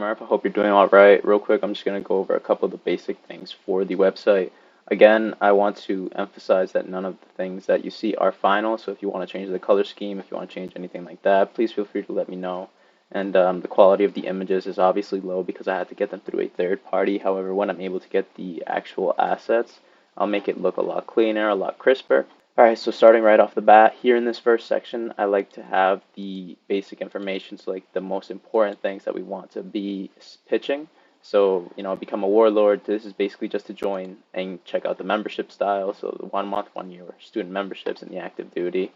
Murph. I hope you're doing all right. Real quick, I'm just going to go over a couple of the basic things for the website. Again, I want to emphasize that none of the things that you see are final. So if you want to change the color scheme, if you want to change anything like that, please feel free to let me know. And the quality of the images is obviously low because I had to get them through a third party. However, when I'm able to get the actual assets, I'll make it look a lot cleaner, a lot crisper. Alright, so starting right off the bat, here in this first section, I like to have the basic information, so like the most important things that we want to be pitching. So, become a warlord. This is basically just to join and check out the membership style. So the 1 month, 1 year student memberships and the active duty.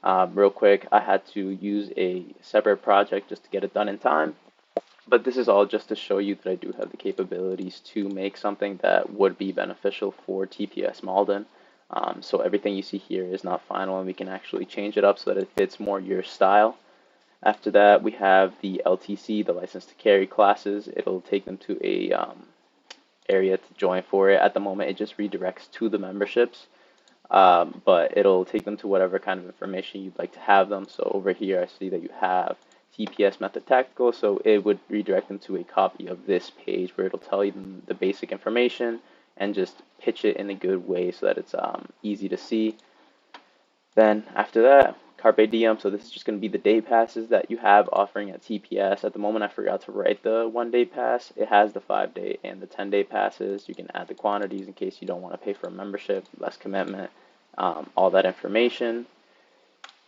Real quick, I had to use a separate project just to get it done in time. But this is all just to show you that I do have the capabilities to make something that would be beneficial for TPS Malden. So everything you see here is not final, and we can actually change it up so that it fits more your style. After that, we have the LTC, the license to carry classes. It'll take them to a area to join for it. At the moment, it just redirects to the memberships, but it'll take them to whatever kind of information you'd like to have them. So over here, I see that you have TPS method tactical, so it would redirect them to a copy of this page where it'll tell you the basic information and just pitch it in a good way so that it's easy to see. Then after that, Carpe Diem, so this is just going to be the day passes that you have offering at TPS. At the moment, I forgot to write the 1 day pass. It has the 5 day and the 10 day passes. You can add the quantities in case you don't want to pay for a membership, less commitment, all that information.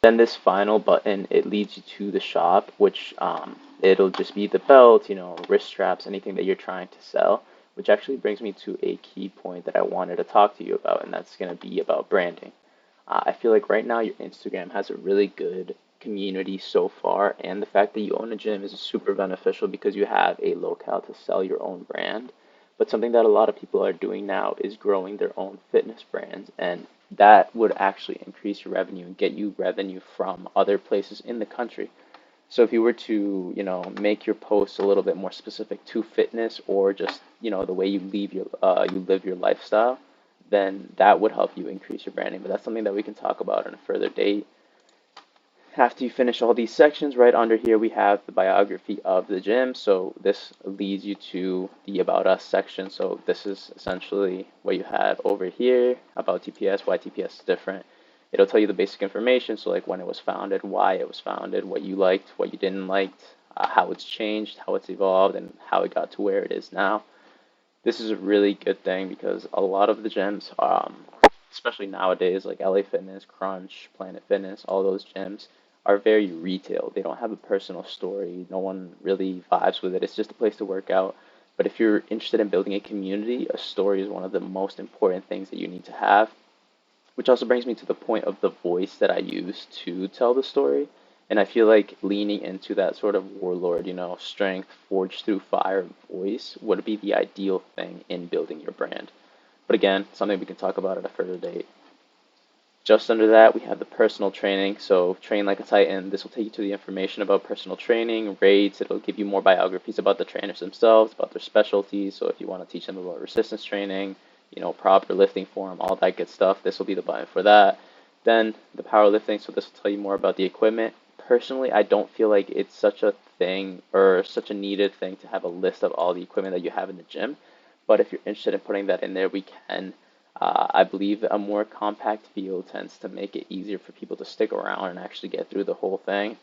Then this final button, it leads you to the shop, which it'll just be the belt, wrist straps, anything that you're trying to sell, which actually brings me to a key point that I wanted to talk to you about, and that's going to be about branding. I feel like right now your Instagram has a really good community so far, and the fact that you own a gym is super beneficial because you have a locale to sell your own brand. But something that a lot of people are doing now is growing their own fitness brands, and that would actually increase your revenue and get you revenue from other places in the country. So if you were to, make your posts a little bit more specific to fitness or just, the way you live your lifestyle, then that would help you increase your branding. But that's something that we can talk about on a further date. After you finish all these sections, right under here we have the biography of the gym. So this leads you to the About Us section. So this is essentially what you have over here about TPS, why TPS is different. It'll tell you the basic information, so like when it was founded, why it was founded, what you liked, what you didn't like, how it's changed, how it's evolved, and how it got to where it is now. This is a really good thing because a lot of the gyms, especially nowadays, like LA Fitness, Crunch, Planet Fitness, all those gyms are very retail. They don't have a personal story. No one really vibes with it. It's just a place to work out. But if you're interested in building a community, a story is one of the most important things that you need to have. Which also brings me to the point of the voice that I use to tell the story. And I feel like leaning into that sort of warlord, strength forged through fire voice would be the ideal thing in building your brand. But again, something we can talk about at a further date. Just under that, we have the personal training. So train like a Titan. This will take you to the information about personal training, rates. It'll give you more biographies about the trainers themselves, about their specialties. So if you want to teach them about resistance training, proper lifting form, all that good stuff, this will be the button for that. Then the powerlifting, so this will tell you more about the equipment. Personally, I don't feel like it's such a thing or such a needed thing to have a list of all the equipment that you have in the gym. But if you're interested in putting that in there, we can. I believe a more compact video tends to make it easier for people to stick around and actually get through the whole thing.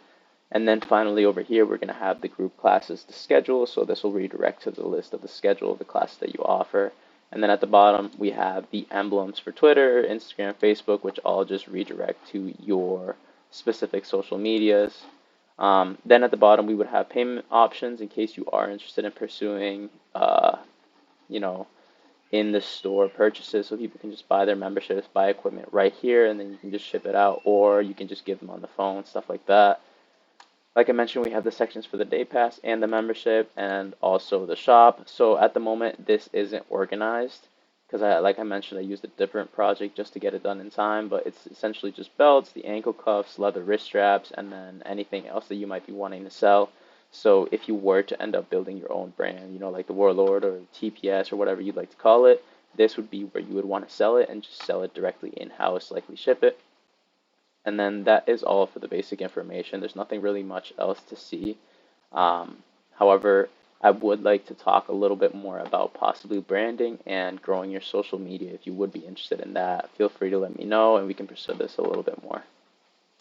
And then finally over here, we're going to have the group classes to schedule. So this will redirect to the list of the schedule of the classes that you offer. And then at the bottom, we have the emblems for Twitter, Instagram, Facebook, which all just redirect to your specific social medias. Then at the bottom, we would have payment options in case you are interested in pursuing, in the store purchases. So people can just buy their memberships, buy equipment right here, and then you can just ship it out, or you can just give them on the phone, stuff like that. Like I mentioned, we have the sections for the day pass and the membership and also the shop. So at the moment, this isn't organized because like I mentioned, I used a different project just to get it done in time, but it's essentially just belts, the ankle cuffs, leather wrist straps, and then anything else that you might be wanting to sell. So if you were to end up building your own brand, like the Warlord or TPS or whatever you'd like to call it, this would be where you would want to sell it and just sell it directly in-house, likely ship it. And then that is all for the basic information. There's nothing really much else to see. However, I would like to talk a little bit more about possibly branding and growing your social media. If you would be interested in that, feel free to let me know and we can pursue this a little bit more.